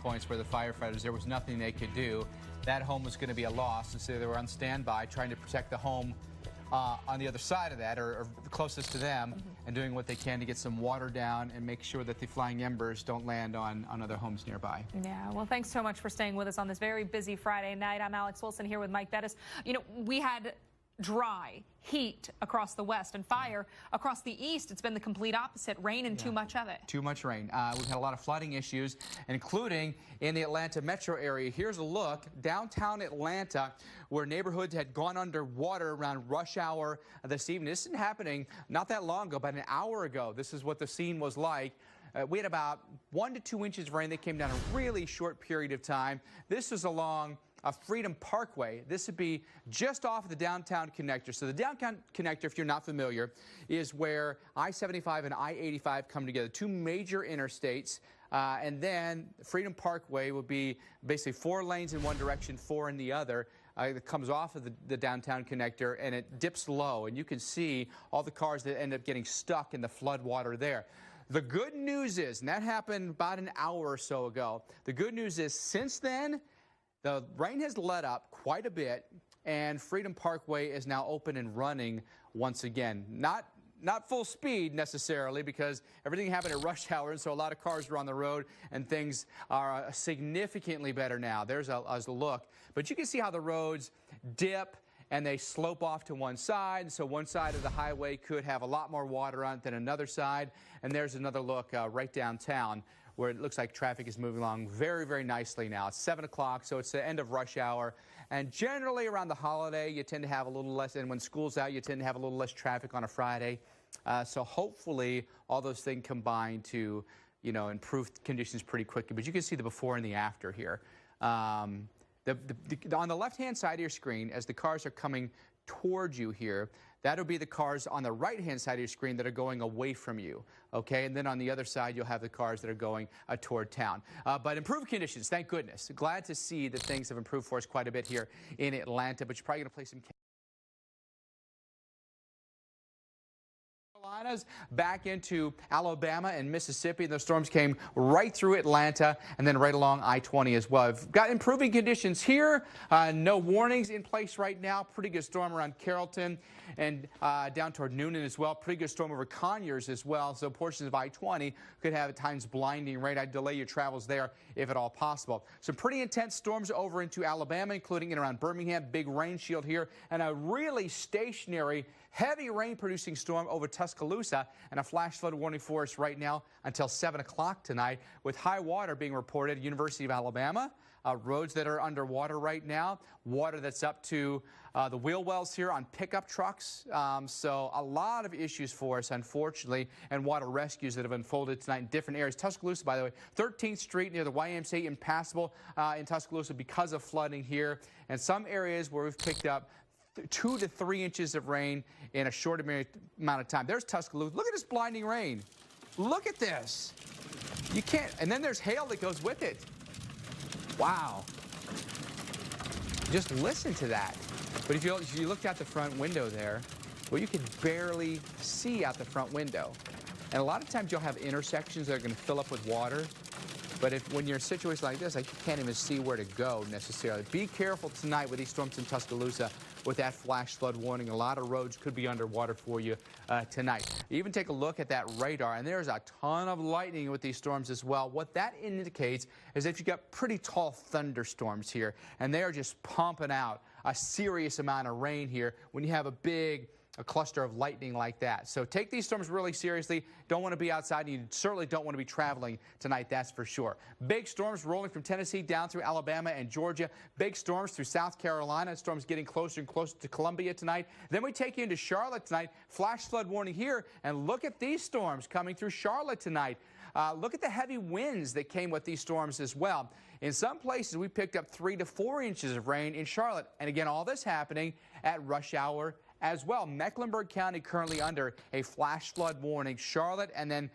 points where the firefighters, there was nothing they could do. That home was going to be a loss, and so they were on standby trying to protect the home on the other side of that, or closest to them, and doing what they can to get some water down and make sure that the flying embers don't land on other homes nearby. Yeah, well, thanks so much for staying with us on this very busy Friday night. I'm Alex Wilson here with Mike Bettis. You know, we had dry heat across the west and fire across the east. It's been the complete opposite, rain and too much of it. Too much rain. We've had a lot of flooding issues, including in the Atlanta metro area. Here's a look downtown Atlanta where neighborhoods had gone underwater around rush hour this evening. This isn't happening not that long ago, but an hour ago. This is what the scene was like. We had about 1 to 2 inches of rain that came down a really short period of time. This is along Freedom Parkway. This would be just off the downtown connector. So the downtown connector, if you're not familiar, is where I-75 and I-85 come together, two major interstates. And then Freedom Parkway would be basically 4 lanes in one direction, 4 in the other. It comes off of the downtown connector and it dips low. And you can see all the cars that end up getting stuck in the flood water there. The good news is, and that happened about an hour or so ago, the good news is since then, the rain has let up quite a bit, and Freedom Parkway is now open and running once again. Not full speed necessarily, because everything happened at rush hour, and so a lot of cars were on the road, and things are significantly better now. There's a look. But you can see how the roads dip and they slope off to one side. So one side of the highway could have a lot more water on it than another side. And there's another look right downtown, where it looks like traffic is moving along very, very nicely now. It's 7 o'clock, so it's the end of rush hour. And generally around the holiday, you tend to have a little less, and when school's out, you tend to have a little less traffic on a Friday. So hopefully all those things combine to, you know, improve conditions pretty quickly. But you can see the before and the after here. On the left-hand side of your screen, as the cars are coming towards you here, that'll be the cars on the right-hand side of your screen that are going away from you, okay? And then on the other side, you'll have the cars that are going toward town. But improved conditions, thank goodness. Glad to see that things have improved for us quite a bit here in Atlanta, but you're probably going to play some Carolinas back into Alabama and Mississippi. Those storms came right through Atlanta and then right along I-20 as well. We've got improving conditions here. No warnings in place right now. Pretty good storm around Carrollton and down toward Noonan as well. Pretty good storm over Conyers as well. So portions of I-20 could have at times blinding rain. I'd delay your travels there if at all possible. Some pretty intense storms over into Alabama, including in around Birmingham. Big rain shield here and a really stationary heavy rain-producing storm over Tuscaloosa, and a flash flood warning for us right now until 7 o'clock tonight, with high water being reported at University of Alabama. Roads that are underwater right now, water that's up to the wheel wells here on pickup trucks. So a lot of issues for us, unfortunately, and water rescues that have unfolded tonight in different areas. Tuscaloosa, by the way, 13th Street near the YMCA, impassable in Tuscaloosa because of flooding here, and some areas where we've picked up 2 to 3 inches of rain in a short amount of time. There's Tuscaloosa. Look at this blinding rain. Look at this. You can't, and then there's hail that goes with it. Wow. Just listen to that. But if you looked out the front window there, well, you could barely see out the front window. And a lot of times you'll have intersections that are going to fill up with water. But when you're in a situation like this, you can't even see where to go necessarily. Be careful tonight with these storms in Tuscaloosa with that flash flood warning. A lot of roads could be underwater for you tonight. Even take a look at that radar, and there's a ton of lightning with these storms as well. What that indicates is that you've got pretty tall thunderstorms here, and they are just pumping out a serious amount of rain here when you have a cluster of lightning like that. So take these storms really seriously. Don't want to be outside, and you certainly don't want to be traveling tonight, that's for sure. Big storms rolling from Tennessee down through Alabama and Georgia. Big storms through South Carolina. Storms getting closer and closer to Columbia tonight. Then we take you into Charlotte tonight. Flash flood warning here, and look at these storms coming through Charlotte tonight. Look at the heavy winds that came with these storms as well. In some places, we picked up 3 to 4 inches of rain in Charlotte. And again, all this happening at rush hour as well. Mecklenburg County currently under a flash flood warning. Charlotte and then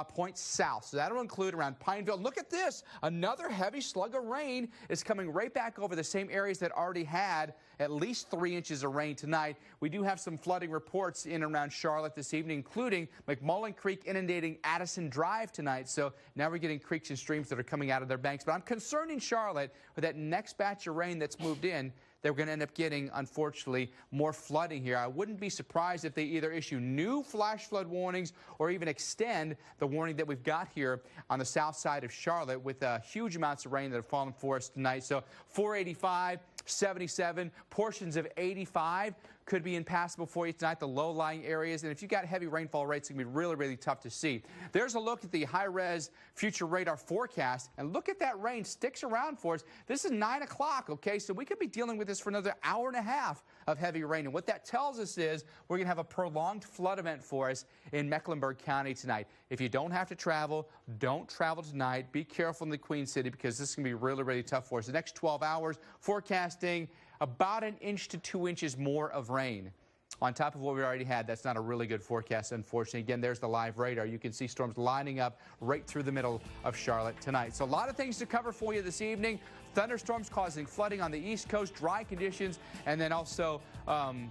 points south. So that'll include around Pineville. Look at this. Another heavy slug of rain is coming right back over the same areas that already had at least 3 inches of rain tonight. We do have some flooding reports in and around Charlotte this evening, including McMullen Creek inundating Addison Drive tonight. So now we're getting creeks and streams that are coming out of their banks. But I'm concerned in Charlotte with that next batch of rain that's moved in. They're going to end up getting, unfortunately, more flooding here. I wouldn't be surprised if they either issue new flash flood warnings or even extend the warning that we've got here on the south side of Charlotte with huge amounts of rain that have fallen for us tonight. So 485, 77, portions of 85 could be impassable for you tonight, the low-lying areas. And if you've got heavy rainfall rates, it's going to be really, really tough to see. There's a look at the high-res future radar forecast. And look at that rain sticks around for us. This is 9 o'clock, okay? So we could be dealing with this for another hour and a half of heavy rain. And what that tells us is we're going to have a prolonged flood event for us in Mecklenburg County tonight. If you don't have to travel, don't travel tonight. Be careful in the Queen City because this is going to be really, really tough for us. The next 12 hours, forecasting about 1 inch to 2 inches more of rain on top of what we already had. That's not a really good forecast, unfortunately. Again, there's the live radar. You can see storms lining up right through the middle of Charlotte tonight. So a lot of things to cover for you this evening. Thunderstorms causing flooding on the East Coast, dry conditions, and then also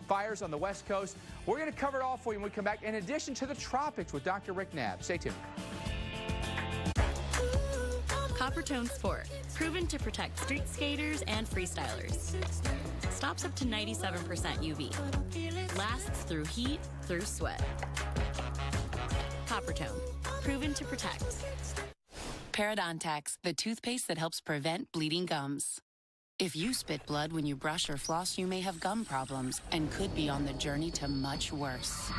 fires on the West Coast. We're going to cover it all for you when we come back, in addition to the tropics with Dr. Rick Knabb. Stay tuned. Coppertone Sport, proven to protect street skaters and freestylers. Stops up to 97% UV. Lasts through heat, through sweat. Coppertone, proven to protect. Parodontax, the toothpaste that helps prevent bleeding gums. If you spit blood when you brush or floss, you may have gum problems and could be on the journey to much worse.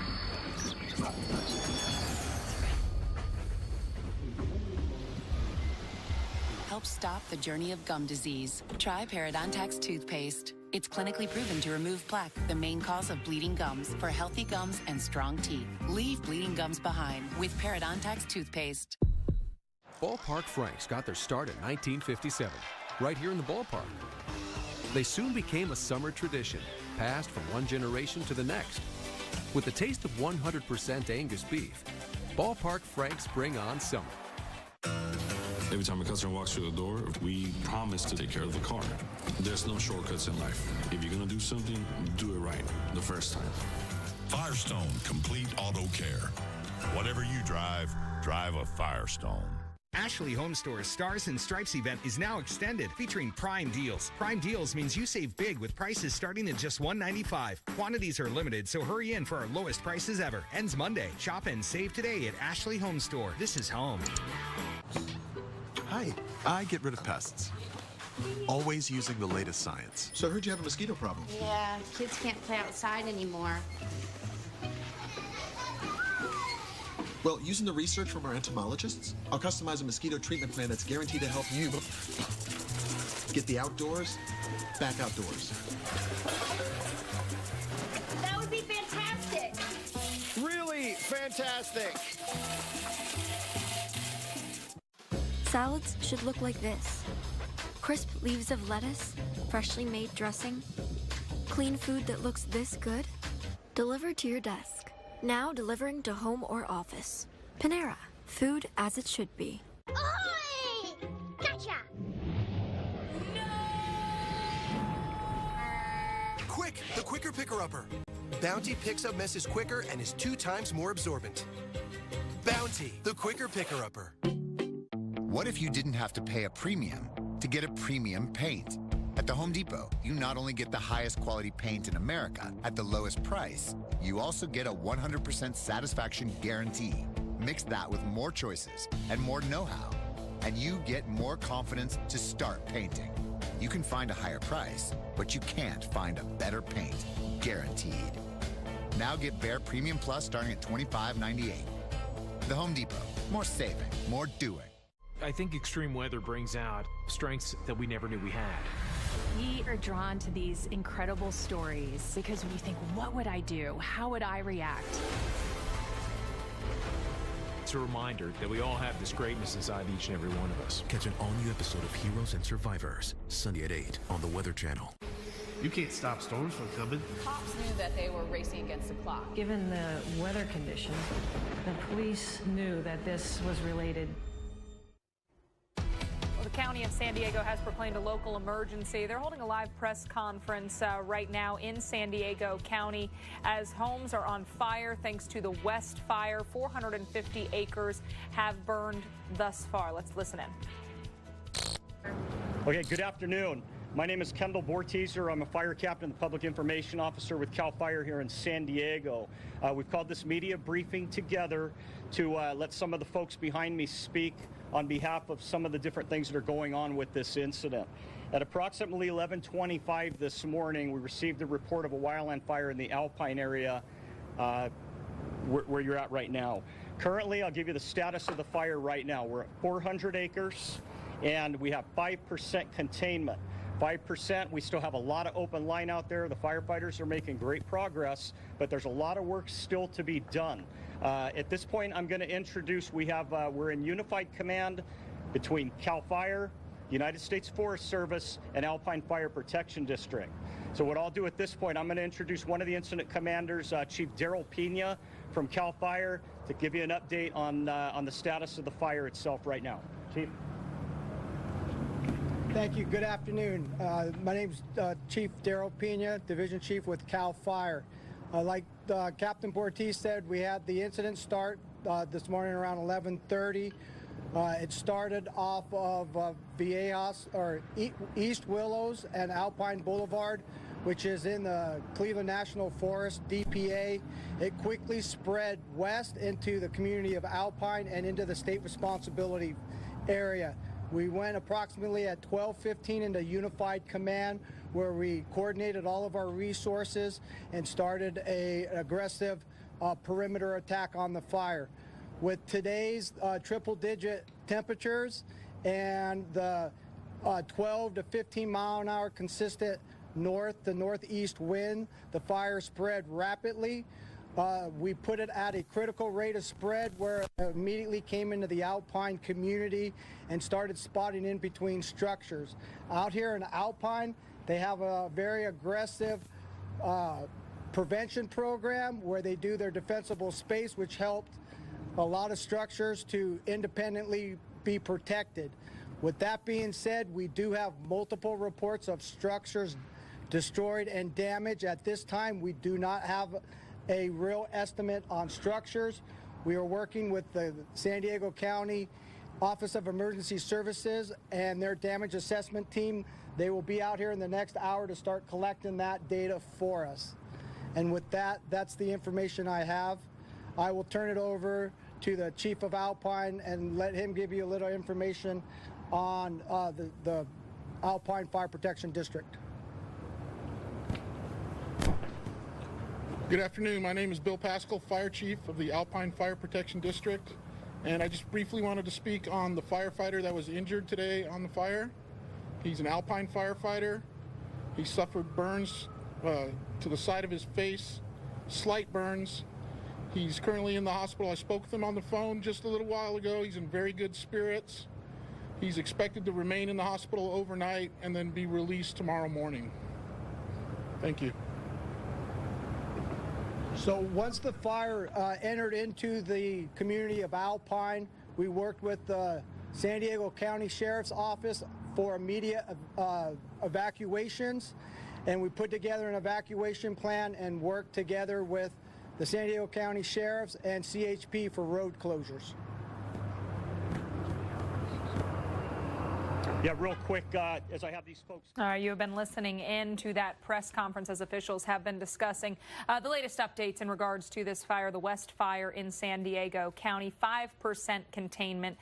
Help stop the journey of gum disease. Try Parodontax toothpaste. It's clinically proven to remove plaque, the main cause of bleeding gums, for healthy gums and strong teeth. Leave bleeding gums behind with Parodontax toothpaste. Ballpark Franks got their start in 1957, right here in the ballpark. They soon became a summer tradition, passed from one generation to the next. With the taste of 100% Angus beef, Ballpark Franks bring on summer. Every time a customer walks through the door, we promise to take care of the car. There's no shortcuts in life. If you're going to do something, do it right the first time. Firestone Complete Auto Care. Whatever you drive, drive a Firestone. Ashley Home Store's Stars and Stripes event is now extended, featuring Prime Deals. Prime Deals means you save big with prices starting at just $195. Quantities are limited, so hurry in for our lowest prices ever. Ends Monday. Shop and save today at Ashley Home Store. This is home. Hi, I get rid of pests. Always using the latest science. So I heard you have a mosquito problem. Yeah, kids can't play outside anymore. Well, using the research from our entomologists, I'll customize a mosquito treatment plan that's guaranteed to help you get the outdoors back outdoors. That would be fantastic. Really fantastic. Salads should look like this. Crisp leaves of lettuce, freshly made dressing, clean food that looks this good, delivered to your desk. Now delivering to home or office. Panera, food as it should be. Ahoy! Gotcha! Quick, the quicker picker-upper. Bounty picks up messes quicker and is 2 times more absorbent. Bounty, the quicker picker-upper. What if you didn't have to pay a premium to get a premium paint? At the Home Depot, you not only get the highest quality paint in America at the lowest price, you also get a 100% satisfaction guarantee. Mix that with more choices and more know-how, and you get more confidence to start painting. You can find a higher price, but you can't find a better paint, guaranteed. Now get Behr Premium Plus starting at $25.98. The Home Depot, more saving, more doing. I think extreme weather brings out strengths that we never knew we had. We are drawn to these incredible stories because when you think, what would I do? How would I react? It's a reminder that we all have this greatness inside each and every one of us. Catch an all-new episode of Heroes and Survivors, Sunday at 8 on the Weather Channel. You can't stop storms from coming. Cops knew that they were racing against the clock. Given the weather conditions, the police knew that this was related. Well, the county of San Diego has proclaimed a local emergency. They're holding a live press conference right now in San Diego County as homes are on fire thanks to the West Fire. 450 acres have burned thus far. Let's listen in. Okay, good afternoon. My name is Kendall Borteaser. I'm a fire captain, the public information officer with CAL FIRE here in San Diego. We've called this media briefing together to let some of the folks behind me speak on behalf of some of the different things that are going on with this incident. At approximately 11:25 this morning, we received a report of a wildland fire in the Alpine area where you're at right now. Currently, I'll give you the status of the fire right now. We're at 400 acres and we have 5% containment. 5%, we still have a lot of open line out there. The firefighters are making great progress, but there's a lot of work still to be done. At this point, I'm going to introduce, we're in unified command between CAL FIRE, United States Forest Service, and Alpine Fire Protection District. So what I'll do at this point, I'm going to introduce one of the incident commanders, Chief Daryl Pena from CAL FIRE, to give you an update on the status of the fire itself right now. Chief. Thank you. Good afternoon. My name is Chief Daryl Pena, Division Chief with CAL FIRE. Like Captain Bortiz said, we had the incident start this morning around 11:30. It started off of Viejas, or East Willows and Alpine Boulevard, which is in the Cleveland National Forest, DPA. It quickly spread west into the community of Alpine and into the state responsibility area. We went approximately at 12:15 into unified command, where we coordinated all of our resources and started an aggressive perimeter attack on the fire. With today's triple-digit temperatures and the 12 to 15 mile an hour consistent north to northeast wind, the fire spread rapidly. We put it at a critical rate of spread where it immediately came into the Alpine community and started spotting in between structures. Out here in Alpine, they have a very aggressive prevention program where they do their defensible space, which helped a lot of structures to independently be protected. With that being said, we do have multiple reports of structures destroyed and damaged. At this time, we do not have a real estimate on structures. We are working with the San Diego County Office of Emergency Services and their damage assessment team. They will be out here in the next hour to start collecting that data for us. And with that, that's the information I have. I will turn it over to the Chief of Alpine and let him give you a little information on the Alpine Fire Protection District. Good afternoon. My name is Bill Pascal, Fire Chief of the Alpine Fire Protection District, and I just briefly wanted to speak on the firefighter that was injured today on the fire. He's an Alpine firefighter. He suffered burns to the side of his face, slight burns. He's currently in the hospital. I spoke with him on the phone just a little while ago. He's in very good spirits. He's expected to remain in the hospital overnight and then be released tomorrow morning. Thank you. So once the fire entered into the community of Alpine, we worked with the San Diego County Sheriff's Office for immediate evacuations, and we put together an evacuation plan and worked together with the San Diego County Sheriffs and CHP for road closures. Yeah, real quick, as I have these folks. All right, you have been listening in to that press conference as officials have been discussing the latest updates in regards to this fire, the West Fire in San Diego County. 5% containment,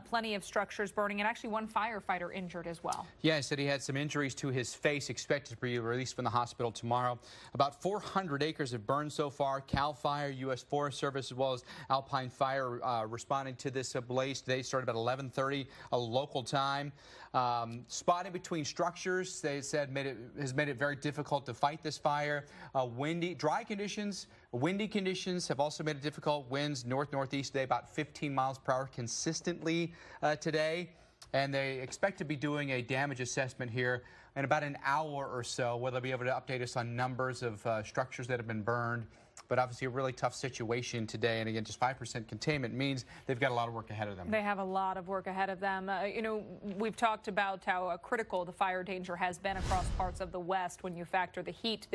plenty of structures burning, and actually one firefighter injured as well. Yeah, he said he had some injuries to his face, expected to be released from the hospital tomorrow. About 400 acres have burned so far. CAL FIRE, U.S. Forest Service, as well as Alpine Fire responding to this blaze today. Started about 11:30 local time. Spotting between structures, they said, has made it very difficult to fight this fire. Dry conditions, windy conditions have also made it difficult. Winds north-northeast today, about 15 miles per hour consistently today. and they expect to be doing a damage assessment here in about an hour or so, where they'll be able to update us on numbers of structures that have been burned. But obviously a really tough situation today. And again, just 5% containment means they've got a lot of work ahead of them. They have a lot of work ahead of them. You know, we've talked about how critical the fire danger has been across parts of the West when you factor the heat,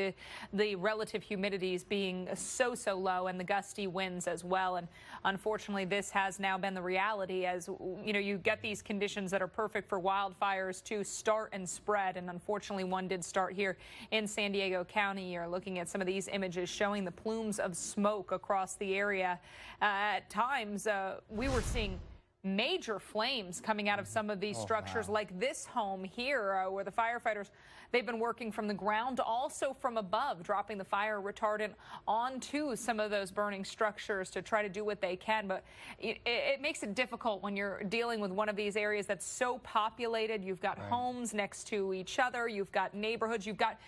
the relative humidities being so low, and the gusty winds as well. And unfortunately, this has now been the reality, as you know, you get these conditions that are perfect for wildfires to start and spread. And unfortunately, one did start here in San Diego County. You're looking at some of these images showing the plumes of smoke across the area. At times, we were seeing major flames coming out of some of these structures, like this home here, where the firefighters, they've been working from the ground, also from above, dropping the fire retardant onto some of those burning structures to try to do what they can. But it makes it difficult when you're dealing with one of these areas that's so populated. You've got homes next to each other. You've got neighborhoods. You've got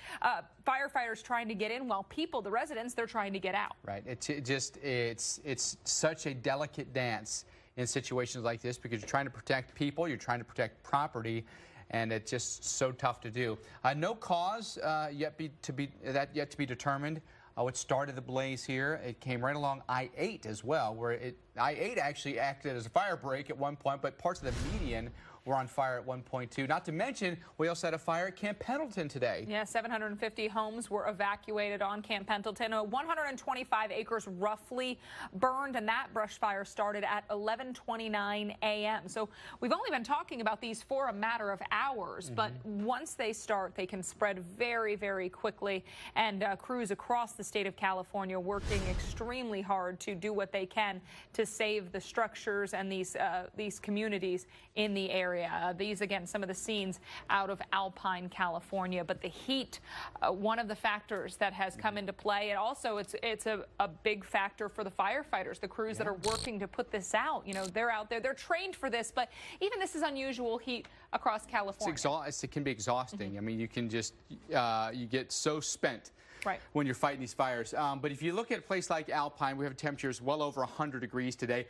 firefighters trying to get in, while people, the residents, they're trying to get out. Right. It's such a delicate dance in situations like this, because you're trying to protect people, you're trying to protect property, and it's just so tough to do. No cause yet to be determined. What started the blaze here? It came right along I-8 as well, where I-8 actually acted as a fire break at one point, but parts of the median were on fire at 1.2. Not to mention, we also had a fire at Camp Pendleton today. Yeah, 750 homes were evacuated on Camp Pendleton. 125 acres roughly burned, and that brush fire started at 11:29 a.m. So we've only been talking about these for a matter of hours, but once they start, they can spread very, very quickly. And crews across the state of California working extremely hard to do what they can to save the structures and these communities in the area. These, again, some of the scenes out of Alpine, California. But the heat, one of the factors that has come into play. And also, it's a big factor for the firefighters, the crews that are working to put this out. You know, they're out there. They're trained for this. But even this is unusual heat across California. It can be exhausting. I mean, you can just, you get so spent when you're fighting these fires. But if you look at a place like Alpine, we have temperatures well over 100 degrees today.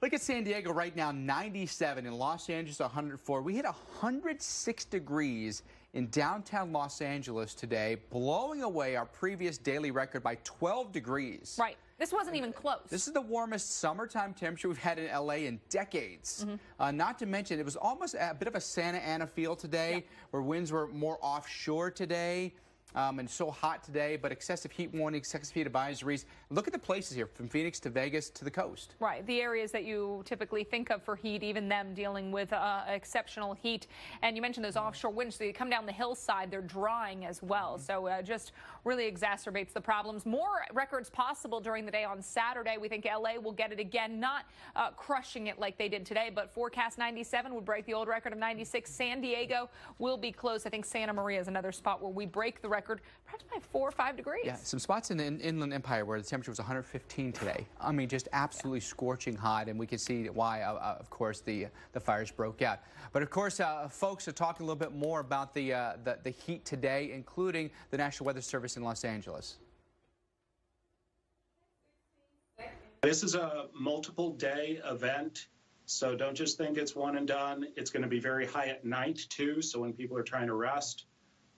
Look at San Diego right now, 97. In Los Angeles, 104. We hit 106 degrees in downtown Los Angeles today, blowing away our previous daily record by 12 degrees. Right. This wasn't even close. This is the warmest summertime temperature we've had in L.A. in decades. Not to mention, it was almost a bit of a Santa Ana feel today, where winds were more offshore today. And so hot today, but excessive heat warnings, excessive heat advisories. Look at the places here, from Phoenix to Vegas to the coast. Right, the areas that you typically think of for heat, even them dealing with exceptional heat. And you mentioned those offshore winds, so you come down the hillside, they're drying as well. So just really exacerbates the problems. More records possible during the day on Saturday. We think LA will get it again, not crushing it like they did today, but forecast 97 would break the old record of 96. San Diego will be close. I think Santa Maria is another spot where we break the record perhaps by 4 or 5 degrees. Yeah, some spots in the Inland Empire where the temperature was 115 today. I mean, just absolutely scorching hot, and we can see why, of course, the fires broke out. But of course, folks are talking a little bit more about the heat today, including the National Weather Service in Los Angeles. This is a multiple day event, so don't just think it's one and done. It's going to be very high at night too, so when people are trying to rest.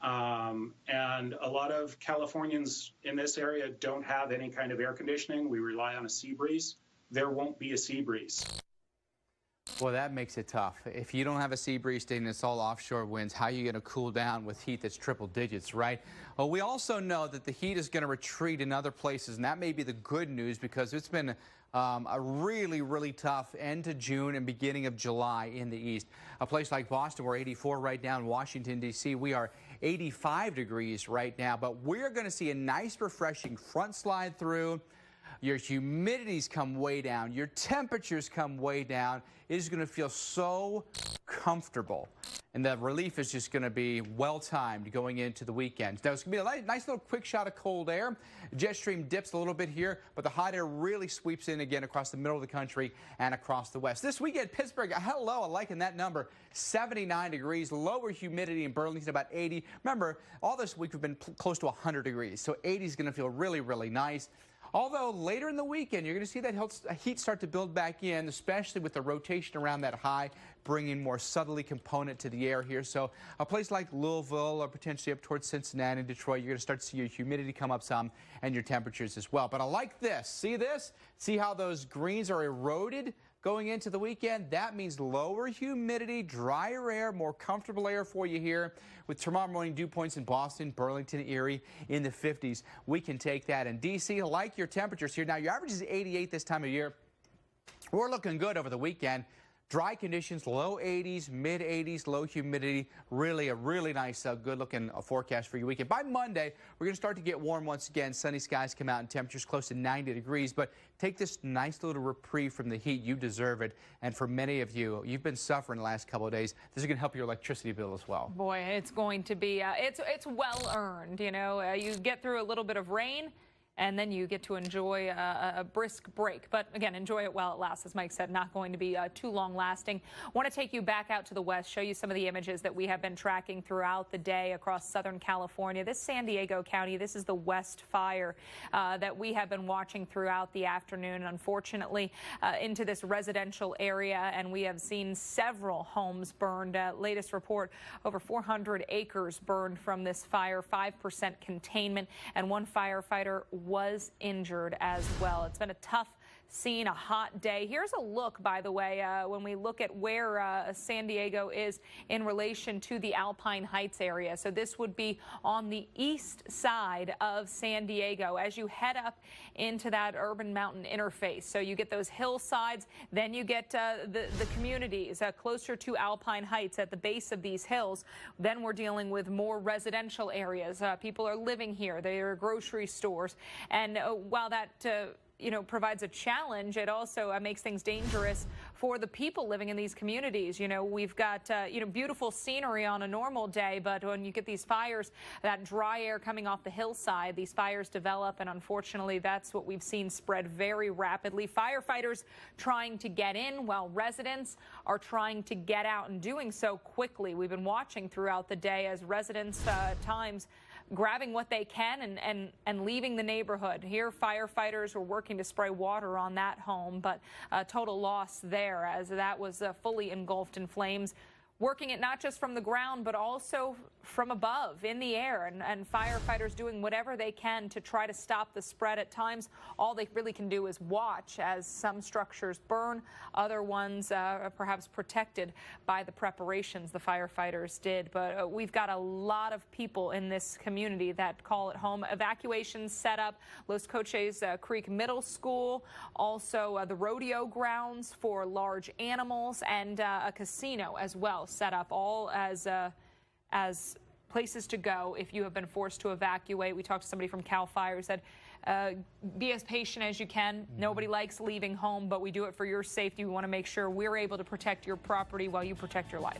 And a lot of Californians in this area don't have any kind of air conditioning. We rely on a sea breeze. There won't be a sea breeze. Well, that makes it tough. If you don't have a sea breeze and it's all offshore winds, how are you going to cool down with heat that's triple digits, right? Well, we also know that the heat is going to retreat in other places, and that may be the good news, because it's been a really, really tough end to June and beginning of July in the east. A place like Boston, we're 84 right now. In Washington, D.C., we are 85 degrees right now, but we're going to see a nice, refreshing front slide through. Your humidities come way down. Your temperatures come way down. It is going to feel so comfortable. And the relief is just going to be well-timed going into the weekend. Now, it's going to be a nice little quick shot of cold air. Jet stream dips a little bit here, but the hot air really sweeps in again across the middle of the country and across the west. This weekend, Pittsburgh, hello, I'm liking that number, 79 degrees. Lower humidity in Burlington, about 80. Remember, all this week we've been close to 100 degrees, so 80 is going to feel really, really nice. Although later in the weekend, you're going to see that heat start to build back in, especially with the rotation around that high, bringing more southerly component to the air here. So a place like Louisville or potentially up towards Cincinnati and Detroit, you're going to start to see your humidity come up some and your temperatures as well. But I like this. See this? See how those greens are eroded going into the weekend? That means lower humidity, drier air, more comfortable air for you here. With tomorrow morning dew points in Boston, Burlington, Erie in the 50s. We can take that. In D.C., like your temperatures here. Now, your average is 88 this time of year. We're looking good over the weekend. Dry conditions, low 80s, mid 80s, low humidity. Really a really nice, good-looking forecast for your weekend. By Monday, we're going to start to get warm once again. Sunny skies come out and temperatures close to 90 degrees. But take this nice little reprieve from the heat. You deserve it. And for many of you, you've been suffering the last couple of days. This is going to help your electricity bill as well. Boy, it's going to be, it's well earned. You know, you get through a little bit of rain, and then you get to enjoy a brisk break. But again, enjoy it while it lasts. As Mike said, not going to be too long lasting. Want to take you back out to the west, show you some of the images that we have been tracking throughout the day across Southern California. This San Diego County, this is the West Fire that we have been watching throughout the afternoon, unfortunately, into this residential area. And we have seen several homes burned. Latest report, over 400 acres burned from this fire, 5% containment, and one firefighter was injured as well. It's been a tough scene, a hot day. Here's a look, by the way, when we look at where San Diego is in relation to the Alpine Heights area. So this would be on the east side of San Diego as you head up into that urban mountain interface. So you get those hillsides, then you get the communities closer to Alpine Heights at the base of these hills. Then we're dealing with more residential areas. People are living here. There are grocery stores. And while that provides a challenge, it also makes things dangerous for the people living in these communities. You know, we've got, beautiful scenery on a normal day, but when you get these fires, that dry air coming off the hillside, these fires develop, and unfortunately, that's what we've seen spread very rapidly. Firefighters trying to get in while residents are trying to get out and doing so quickly. We've been watching throughout the day as residents at times grabbing what they can and leaving the neighborhood. Here, firefighters were working to spray water on that home, but total loss there as that was fully engulfed in flames. Working it not just from the ground, but also from above in the air, and firefighters doing whatever they can to try to stop the spread. At times, all they really can do is watch as some structures burn, other ones are perhaps protected by the preparations the firefighters did. But we've got a lot of people in this community that call it home. Evacuations set up. Los Coches Creek Middle School, also the rodeo grounds for large animals, and a casino as well set up, all as places to go if you have been forced to evacuate. We talked to somebody from CAL FIRE who said, be as patient as you can. Nobody likes leaving home, but we do it for your safety. We want to make sure we're able to protect your property while you protect your life.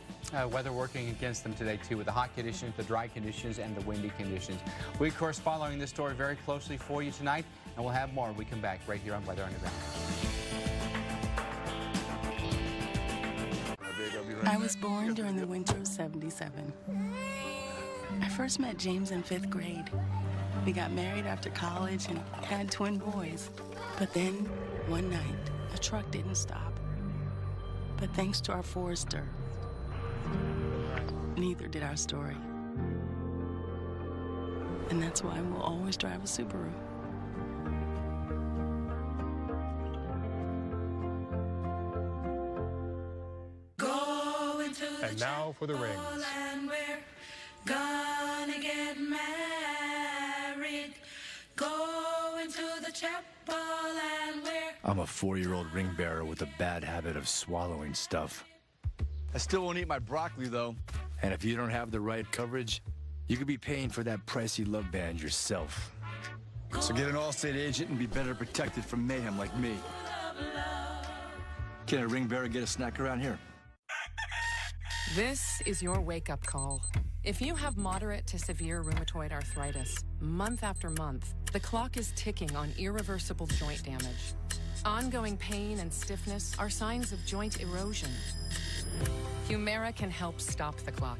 Weather working against them today, too, with the hot conditions, the dry conditions, and the windy conditions. We, of course, following this story very closely for you tonight, and we'll have more when we come back right here on Weather Underground. I was born during the winter of '77. I first met James in 5th grade. We got married after college and had twin boys. But then, one night, a truck didn't stop. But thanks to our Forester, neither did our story. And that's why we'll always drive a Subaru. And now for the rings. And we're gonna get married. Going to the chapel and we're... I'm a 4-year-old ring bearer with a bad habit of swallowing stuff. I still won't eat my broccoli, though. And if you don't have the right coverage, you could be paying for that pricey love band yourself. So get an Allstate agent and be better protected from mayhem like me. Can a ring bearer get a snack around here? This is your wake-up call. If you have moderate to severe rheumatoid arthritis, month after month, the clock is ticking on irreversible joint damage. Ongoing pain and stiffness are signs of joint erosion. Humira can help stop the clock.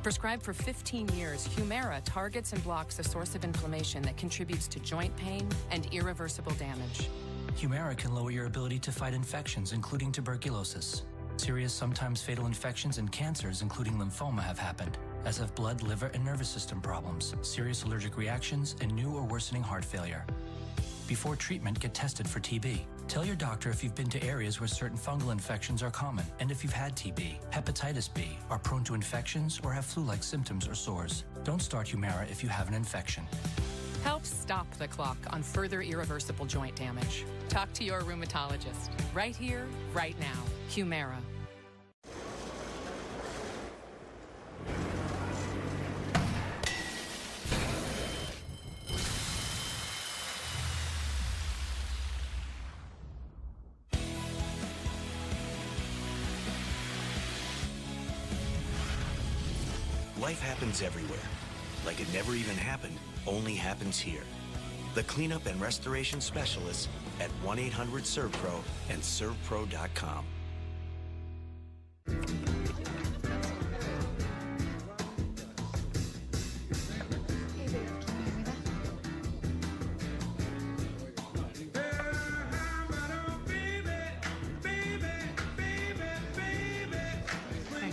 Prescribed for 15 years, Humira targets and blocks a source of inflammation that contributes to joint pain and irreversible damage. Humira can lower your ability to fight infections, including tuberculosis. Serious, sometimes fatal infections and cancers, including lymphoma, have happened, as have blood, liver, and nervous system problems, serious allergic reactions, and new or worsening heart failure. Before treatment, get tested for TB. Tell your doctor if you've been to areas where certain fungal infections are common, and if you've had TB, hepatitis B, are prone to infections, or have flu-like symptoms or sores. Don't start Humira if you have an infection. Help stop the clock on further irreversible joint damage. Talk to your rheumatologist. Right here, right now. Humira. Life happens everywhere. Like it never even happened, only happens here. The cleanup and restoration specialists at 1-800-SERVPRO and ServPro.com.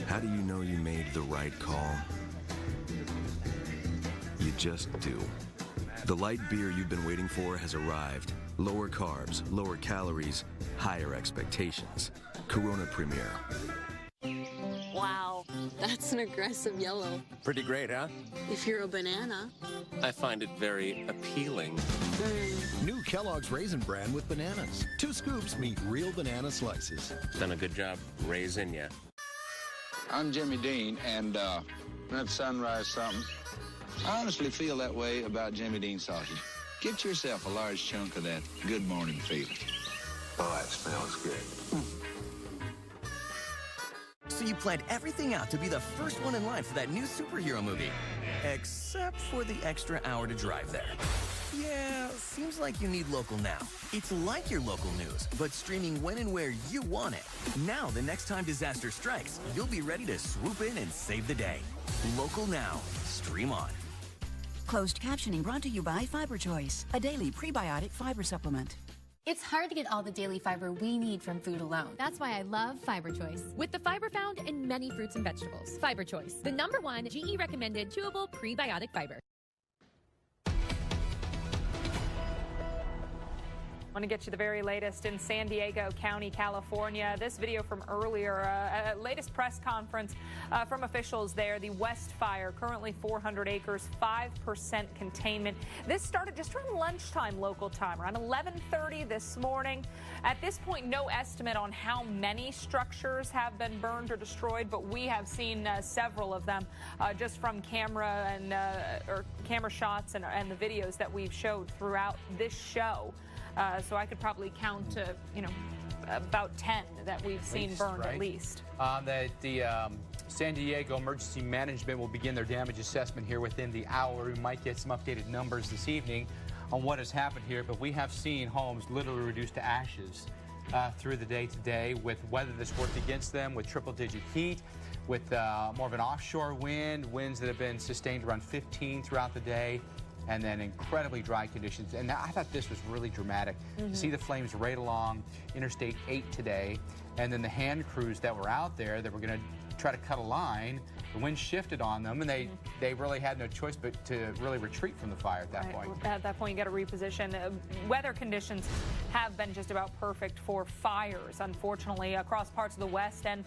How do you know you made the right call? You just do. The light beer you've been waiting for has arrived. Lower carbs, lower calories, higher expectations. Corona Premier. Wow, that's an aggressive yellow. Pretty great, huh? If you're a banana. I find it very appealing. New Kellogg's Raisin Bran with bananas. 2 scoops meet real banana slices. Done a good job raising ya. I'm Jimmy Dean, and that sunrise something. I honestly feel that way about Jimmy Dean sausage. Get yourself a large chunk of that good morning feeling. Oh, it smells good. So you planned everything out to be the first one in line for that new superhero movie. Except for the extra hour to drive there. Yeah, seems like you need local now. It's like your local news, but streaming when and where you want it. Now, the next time disaster strikes, you'll be ready to swoop in and save the day. Local now. Stream on. Closed captioning brought to you by Fiber Choice, a daily prebiotic fiber supplement. It's hard to get all the daily fiber we need from food alone. That's why I love Fiber Choice. With the fiber found in many fruits and vegetables. Fiber Choice, the #1 GE recommended chewable prebiotic fiber. I want to get you the very latest in San Diego County, California. This video from earlier, latest press conference from officials there. The West Fire, currently 400 acres, 5% containment. This started just around lunchtime local time, around 11:30 this morning. At this point, no estimate on how many structures have been burned or destroyed, but we have seen several of them just from camera and or camera shots and the videos that we've showed throughout this show. So I could probably count, about 10 that we've seen burned, right? At least. The San Diego Emergency Management will begin their damage assessment here within the hour. We might get some updated numbers this evening on what has happened here, but we have seen homes literally reduced to ashes through the day today, with weather that's worked against them, with triple-digit heat, with more of an offshore wind, winds that have been sustained around 15 throughout the day, and then incredibly dry conditions. And I thought this was really dramatic. To see the flames right along Interstate 8 today, and then the hand crews that were out there that were going to try to cut a line, the wind shifted on them, and they really had no choice but to really retreat from the fire at that point. At that point, you got to reposition. Weather conditions have been just about perfect for fires, unfortunately, across parts of the West, and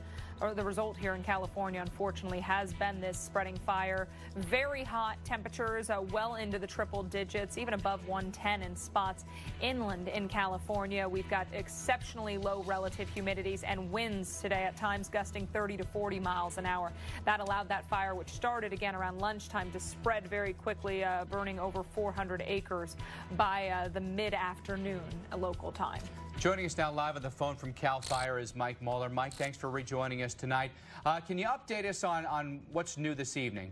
the result here in California, unfortunately, has been this spreading fire. Very hot temperatures, well into the triple digits, even above 110 in spots inland in California. We've got exceptionally low relative humidities and winds today, at times gusting 30 to 40 miles an hour. That allowed that fire, which started again around lunchtime, to spread very quickly, burning over 400 acres by the mid-afternoon local time. Joining us now live on the phone from CAL FIRE is Mike Muller. Mike, thanks for rejoining us tonight. Can you update us on what's new this evening?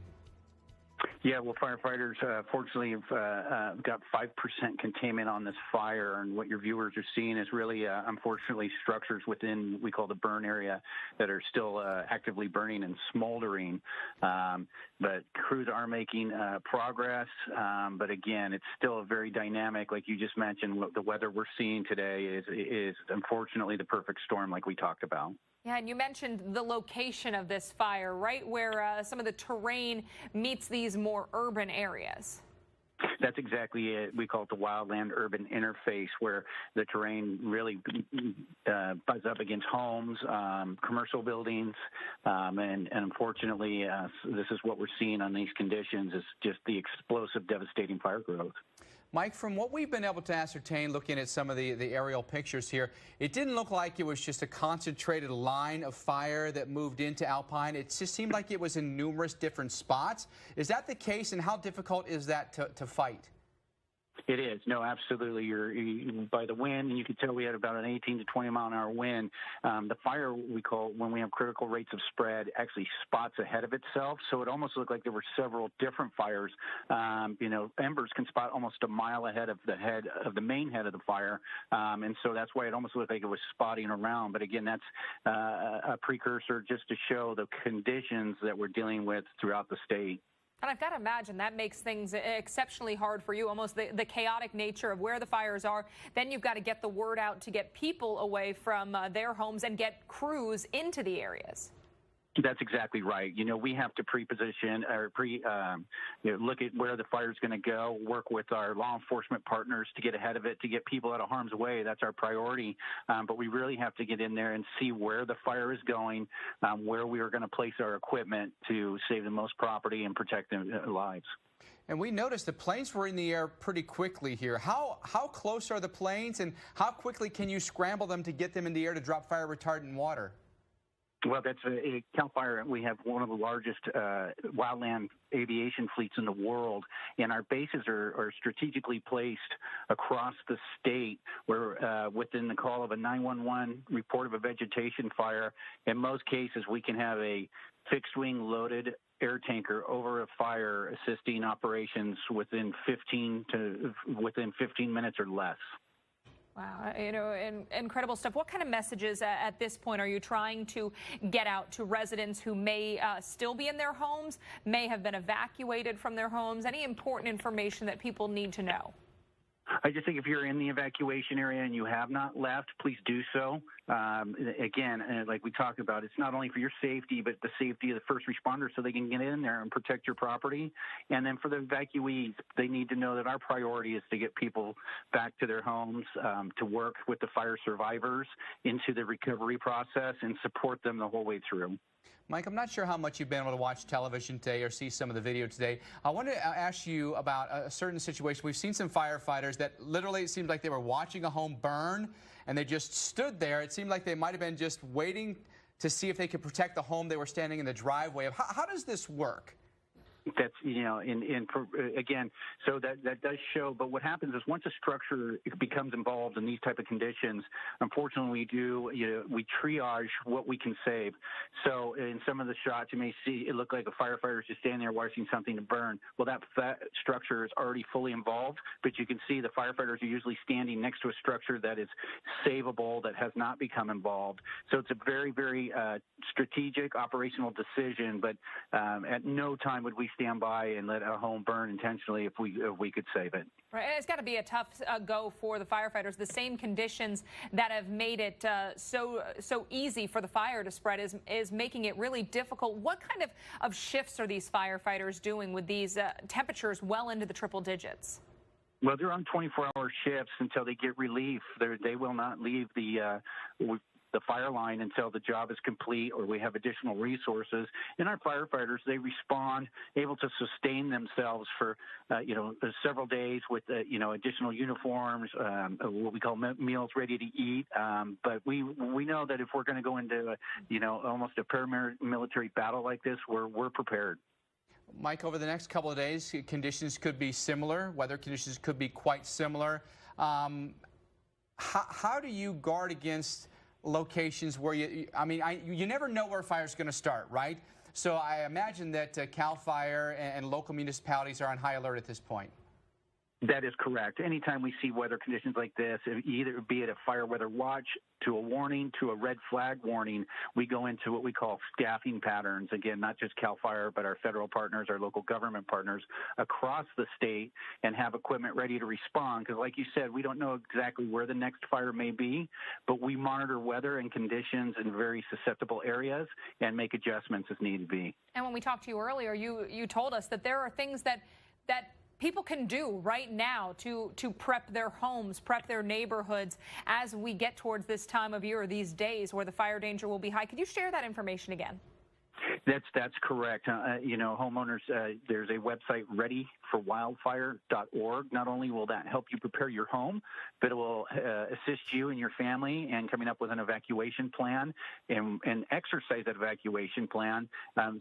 Yeah, well, firefighters fortunately have got 5% containment on this fire, and what your viewers are seeing is really, unfortunately, structures within we call the burn area that are still actively burning and smoldering. But crews are making progress, but again, it's still a very dynamic, like you just mentioned. The weather we're seeing today is unfortunately the perfect storm, like we talked about. Yeah, and you mentioned the location of this fire, right where some of the terrain meets these more urban areas. That's exactly it. We call it the wildland-urban interface, where the terrain really butts up against homes, commercial buildings, and unfortunately, this is what we're seeing on these conditions, is just the explosive, devastating fire growth. Mike, from what we've been able to ascertain looking at some of the aerial pictures here, it didn't look like it was just a concentrated line of fire that moved into Alpine. It just seemed like it was in numerous different spots. Is that the case, and how difficult is that to fight? It is. No, absolutely. By the wind, and you could tell we had about an 18 to 20 mile an hour wind. The fire, we call, when we have critical rates of spread, actually spots ahead of itself. So it almost looked like there were several different fires. Embers can spot almost a mile ahead of the main head of the fire. And so that's why it almost looked like it was spotting around. But again, that's a precursor just to show the conditions that we're dealing with throughout the state. And I've got to imagine that makes things exceptionally hard for you, almost the chaotic nature of where the fires are. Then you've got to get the word out to get people away from their homes and get crews into the areas. That's exactly right. We have to pre-position or look at where the fire is going to go, work with our law enforcement partners to get ahead of it, to get people out of harm's way. That's our priority. But we really have to get in there and see where the fire is going, where we are going to place our equipment to save the most property and protect their lives. And we noticed the planes were in the air pretty quickly here. How close are the planes, and how quickly can you scramble them to get them in the air to drop fire retardant water? Well, that's CAL FIRE. We have one of the largest wildland aviation fleets in the world, and our bases are strategically placed across the state, where within the call of a 911 report of a vegetation fire, in most cases we can have a fixed-wing loaded air tanker over a fire assisting operations within 15 minutes or less. Wow, incredible stuff. What kind of messages at this point are you trying to get out to residents who may still be in their homes, may have been evacuated from their homes? Any important information that people need to know? I just think if you're in the evacuation area and you have not left, please do so. Again, like we talked about, it's not only for your safety, but the safety of the first responders so they can get in there and protect your property. And then for the evacuees, they need to know that our priority is to get people back to their homes, to work with the fire survivors into the recovery process and support them the whole way through. Mike, I'm not sure how much you've been able to watch television today or see some of the video today. I wanted to ask you about a certain situation. We've seen some firefighters that literally it seemed like they were watching a home burn, and they just stood there. It seemed like they might have been just waiting to see if they could protect the home they were standing in the driveway of. How does this work? That's, again, so that does show. But what happens is once a structure becomes involved in these type of conditions, unfortunately, we triage what we can save. So in some of the shots, you may see it look like a firefighter is just standing there watching something to burn. Well, that structure is already fully involved, but you can see the firefighters are usually standing next to a structure that is savable, that has not become involved. So it's a very, very strategic operational decision, but at no time would we stand by and let a home burn intentionally if we could save it. Right, and it's got to be a tough go for the firefighters. The same conditions that have made it so easy for the fire to spread is making it really difficult. What kind of shifts are these firefighters doing with these temperatures well into the triple digits? Well, they're on 24-hour shifts until they get relief. They will not leave the fire line until the job is complete or we have additional resources. And our firefighters, they respond, able to sustain themselves for, several days with, additional uniforms, what we call meals ready to eat. But we know that if we're going to go into, almost a paramilitary battle like this, we're prepared. Mike, over the next couple of days, conditions could be similar. Weather conditions could be quite similar. How do you guard against locations where you never know where a fire is going to start, right? So I imagine that CAL FIRE and local municipalities are on high alert at this point. That is correct. Anytime we see weather conditions like this, either be it a fire weather watch to a warning to a red flag warning, we go into what we call staffing patterns. Again, not just CAL FIRE, but our federal partners, our local government partners across the state, and have equipment ready to respond. Because like you said, we don't know exactly where the next fire may be, but we monitor weather and conditions in very susceptible areas and make adjustments as need be. And when we talked to you earlier, you told us that there are things that people can do right now to prep their homes, prep their neighborhoods as we get towards this time of year or these days where the fire danger will be high. Could you share that information again? That's correct. Homeowners, there's a website, readyforwildfire.org. Not only will that help you prepare your home, but it will assist you and your family in coming up with an evacuation plan and exercise that evacuation plan.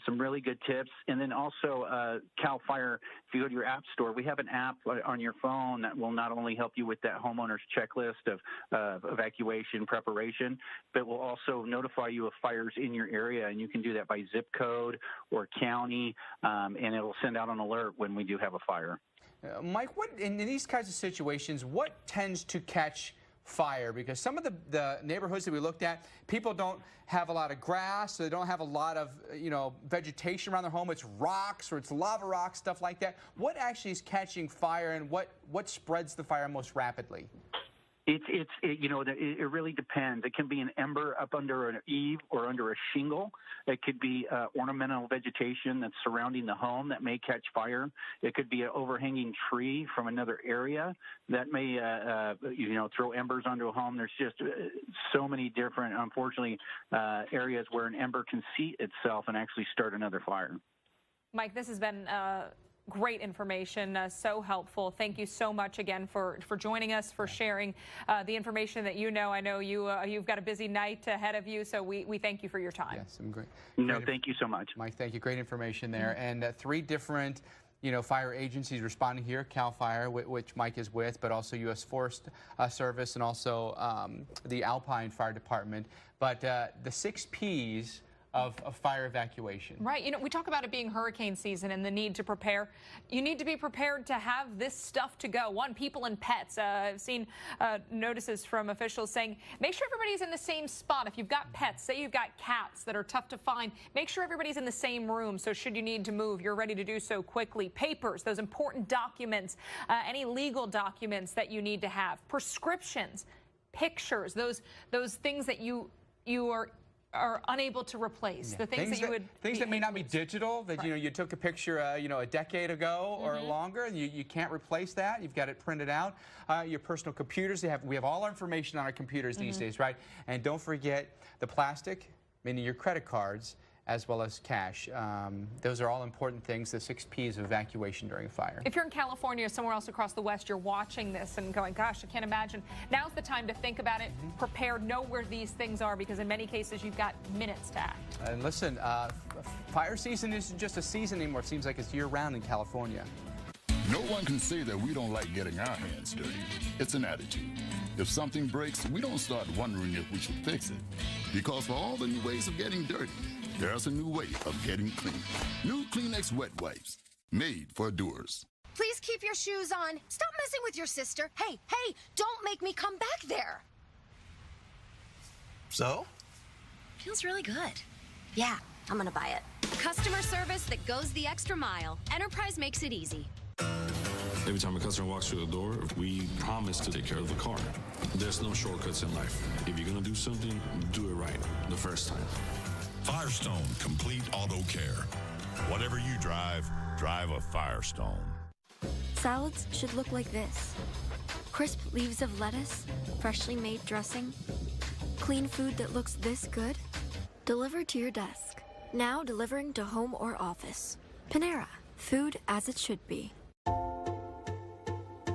Some really good tips. And then also CAL FIRE, if you go to your app store, we have an app on your phone that will not only help you with that homeowner's checklist of evacuation preparation, but will also notify you of fires in your area. And you can do that by zip code or county, and it'll send out an alert when we do have a fire. Mike, what in these kinds of situations, what tends to catch fire? Because some of the neighborhoods that we looked at, people don't have a lot of grass, so they don't have a lot of vegetation around their home. It's rocks or it's lava rocks, stuff like that. What actually is catching fire, and what spreads the fire most rapidly? It really depends. It can be an ember up under an eave or under a shingle. It could be ornamental vegetation that's surrounding the home that may catch fire. It could be an overhanging tree from another area that may, throw embers onto a home. There's just so many different, unfortunately, areas where an ember can seat itself and actually start another fire. Mike, this has been great information, so helpful. Thank you so much again for joining us, for sharing the information that you know. I know you've got a busy night ahead of you, so we thank you for your time. Yes, I'm great. Thank you so much. Mike, thank you. Great information there. And 3 different fire agencies responding here, CAL FIRE, which Mike is with, but also U.S. Forest Service and also the Alpine Fire Department. But the 6 Ps of fire evacuation. Right. We talk about it being hurricane season and the need to prepare. You need to be prepared to have this stuff to go. One, people and pets. I've seen notices from officials saying, make sure everybody's in the same spot. If you've got pets, say you've got cats that are tough to find, make sure everybody's in the same room. So should you need to move, you're ready to do so quickly. Papers, those important documents, any legal documents that you need to have. Prescriptions, pictures, those things that you are unable to replace. Yeah. The things that may not be digital, that you took a picture a decade ago or longer, and you can't replace that. You've got it printed out. Your personal computers, we have all our information on our computers these days, right? And don't forget the plastic, meaning your credit cards, as well as cash. Those are all important things, the 6 Ps of evacuation during a fire. If you're in California or somewhere else across the West, you're watching this and going, gosh, I can't imagine. Now's the time to think about it, prepare, know where these things are, because in many cases you've got minutes to act. And listen, fire season isn't just a season anymore. It seems like it's year-round in California. No one can say that we don't like getting our hands dirty. It's an attitude. If something breaks, we don't start wondering if we should fix it. Because for all the new ways of getting dirty, there's a new way of getting clean. New Kleenex wet wipes, made for doers. Please keep your shoes on. Stop messing with your sister. Hey, don't make me come back there. So? Feels really good. Yeah, I'm gonna buy it. Customer service that goes the extra mile. Enterprise makes it easy. Every time a customer walks through the door, we promise to take care of the car. There's no shortcuts in life. If you're gonna do something, do it right the first time. Firestone Complete Auto Care. Whatever you drive, drive a Firestone. Salads should look like this. Crisp leaves of lettuce, freshly made dressing. Clean food that looks this good. Delivered to your desk. Now delivering to home or office. Panera. Food as it should be.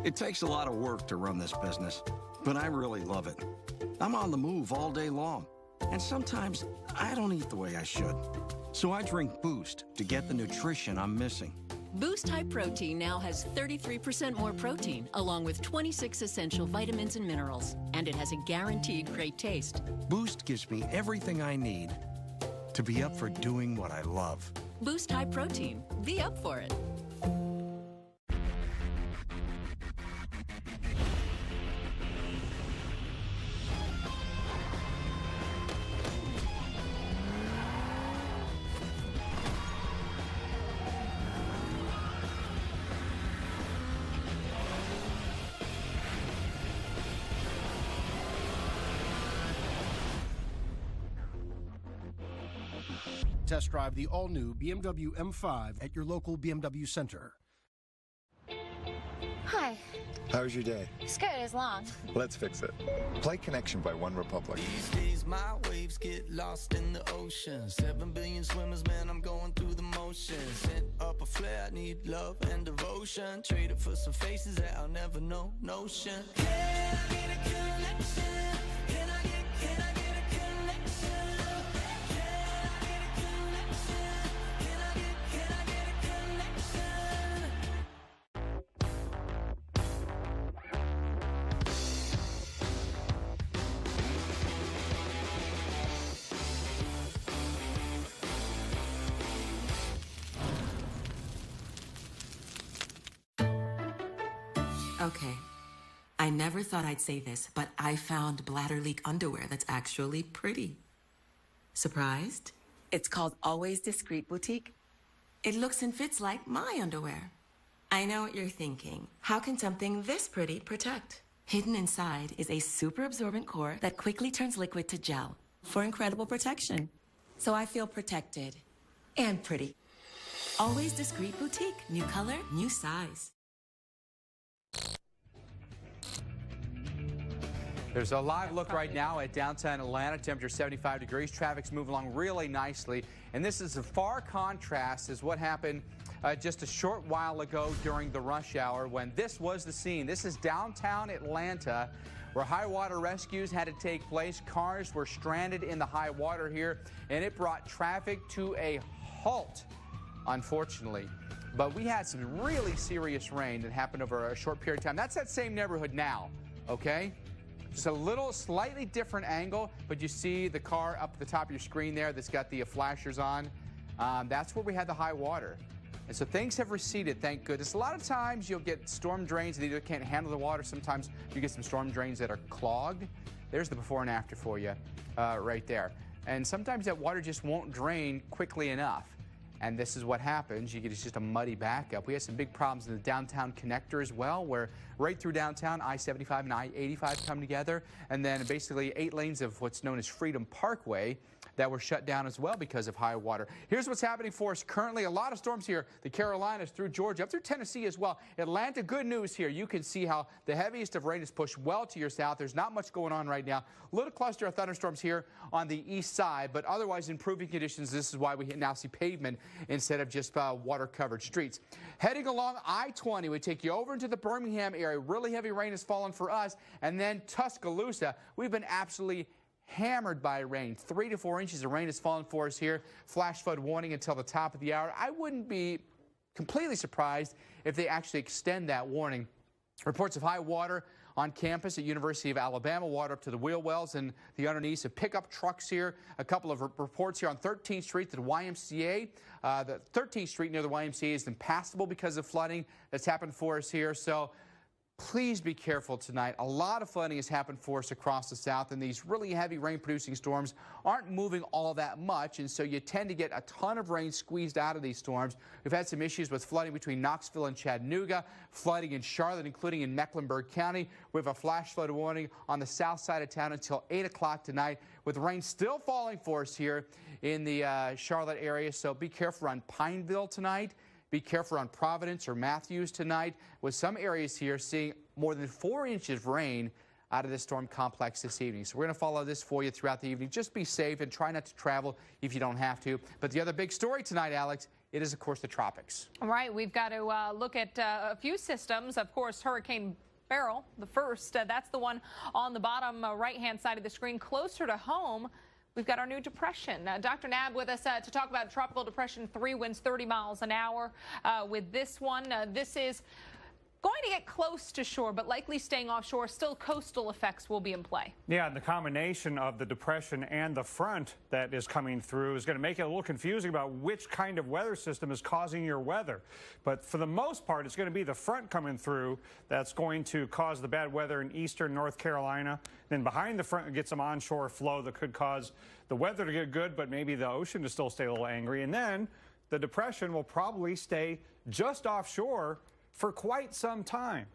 It takes a lot of work to run this business, but I really love it. I'm on the move all day long, and sometimes I don't eat the way I should. So I drink Boost to get the nutrition I'm missing. Boost High Protein now has 33% more protein, along with 26 essential vitamins and minerals. And it has a guaranteed great taste. Boost gives me everything I need to be up for doing what I love. Boost High Protein. Be up for it. Test drive the all-new BMW M5 at your local BMW center. Hi. How was your day? It's good. It's long. Let's fix it. Play Connection by One Republic. These days my waves get lost in the ocean. 7 billion swimmers, man, I'm going through the motions. Set up a flare, I need love and devotion. Trade it for some faces that I'll never know. Notion. Can I get a connection? Can I get a connection? Okay, I never thought I'd say this, but I found bladder leak underwear that's actually pretty. Surprised? It's called Always Discreet Boutique. It looks and fits like my underwear. I know what you're thinking. How can something this pretty protect? Hidden inside is a super absorbent core that quickly turns liquid to gel for incredible protection. So I feel protected and pretty. Always Discreet Boutique. New color, new size. There's a live look right now at downtown Atlanta. Temperature 75 degrees. Traffic's moving along really nicely. And this is a far contrast as what happened just a short while ago during the rush hour when this was the scene. This is downtown Atlanta where high water rescues had to take place. Cars were stranded in the high water here, and it brought traffic to a halt, unfortunately. But we had some really serious rain that happened over a short period of time. That's that same neighborhood now, okay? Just a little slightly different angle, but you see the car up at the top of your screen there that's got the flashers on. That's where we had the high water. And so things have receded, thank goodness. A lot of times you'll get storm drains that either can't handle the water. Sometimes you get some storm drains that are clogged. There's the before and after for you right there. And sometimes that water just won't drain quickly enough. And this is what happens. You get just a muddy backup. We had some big problems in the downtown connector as well, where right through downtown, I-75 and I-85 come together, and then basically 8 lanes of what's known as Freedom Parkway that were shut down as well because of high water. Here's what's happening for us currently. A lot of storms here. The Carolinas through Georgia, up through Tennessee as well. Atlanta, good news here. You can see how the heaviest of rain is pushed well to your south. There's not much going on right now. A little cluster of thunderstorms here on the east side, but otherwise improving conditions. This is why we now see pavement instead of just water-covered streets. Heading along I-20, we take you over into the Birmingham area. Really heavy rain has fallen for us. And then Tuscaloosa, we've been absolutely hammered by rain. 3 to 4 inches of rain has fallen for us here. Flash flood warning until the top of the hour. I wouldn't be completely surprised if they actually extend that warning. Reports of high water on campus at University of Alabama, water up to the wheel wells and the underneath of pickup trucks here. A couple of reports here on 13th Street, the YMCA. The 13th Street near the YMCA is impassable because of flooding that's happened for us here. So please be careful tonight. A lot of flooding has happened for us across the south, and these really heavy rain-producing storms aren't moving all that much, and so you tend to get a ton of rain squeezed out of these storms. We've had some issues with flooding between Knoxville and Chattanooga, flooding in Charlotte, including in Mecklenburg County. We have a flash flood warning on the south side of town until 8 o'clock tonight, with rain still falling for us here in the Charlotte area, so be careful on Pineville tonight. Be careful on Providence or Matthews tonight, with some areas here seeing more than 4 inches of rain out of this storm complex this evening. So we're going to follow this for you throughout the evening. Just be safe and try not to travel if you don't have to. But the other big story tonight, Alex, it is, of course, the tropics. All right, we've got to look at a few systems. Of course, Hurricane Beryl, the first. That's the one on the bottom right-hand side of the screen, closer to home. We've got our new depression. Dr. Nab with us to talk about tropical depression, 3 winds, 30 miles an hour. With this one, this is going to get close to shore, but likely staying offshore. Still, coastal effects will be in play. Yeah, and the combination of the depression and the front that is coming through is going to make it a little confusing about which kind of weather system is causing your weather. But for the most part, it's going to be the front coming through that's going to cause the bad weather in eastern North Carolina. Then behind the front, we get some onshore flow that could cause the weather to get good, but maybe the ocean to still stay a little angry. And then the depression will probably stay just offshore for quite some time.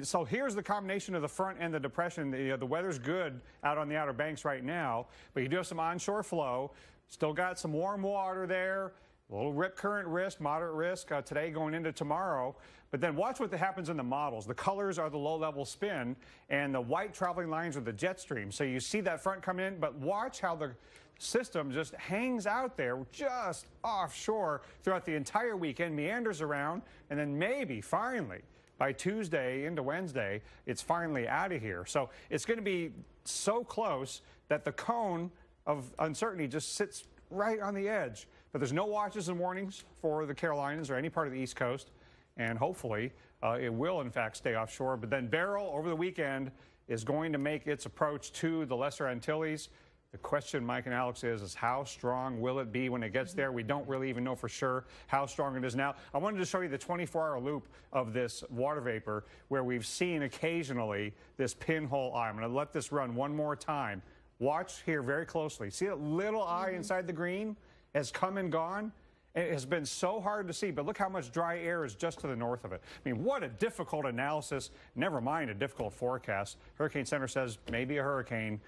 So here's the combination of the front and the depression. The weather's good out on the Outer Banks right now, but you do have some onshore flow. Still got some warm water there, a little rip current risk, moderate risk today going into tomorrow. But then watch what happens in the models. The colors are the low-level spin, and the white traveling lines are the jet stream. So you see that front come in, but watch how the system just hangs out there just offshore throughout the entire weekend, meanders around, and then maybe finally by Tuesday into Wednesday, it's finally out of here. So it's going to be so close that the cone of uncertainty just sits right on the edge. But there's no watches and warnings for the Carolinas or any part of the East Coast, and hopefully it will in fact stay offshore. But then Beryl over the weekend is going to make its approach to the Lesser Antilles. The question, Mike and Alex, is how strong will it be when it gets there? We don't really even know for sure how strong it is now. I wanted to show you the 24-hour loop of this water vapor where we've seen occasionally this pinhole eye. I'm going to let this run one more time. Watch here very closely. See that little eye inside the green has come and gone? It has been so hard to see, but look how much dry air is just to the north of it. I mean, what a difficult analysis, never mind a difficult forecast. Hurricane Center says maybe a hurricane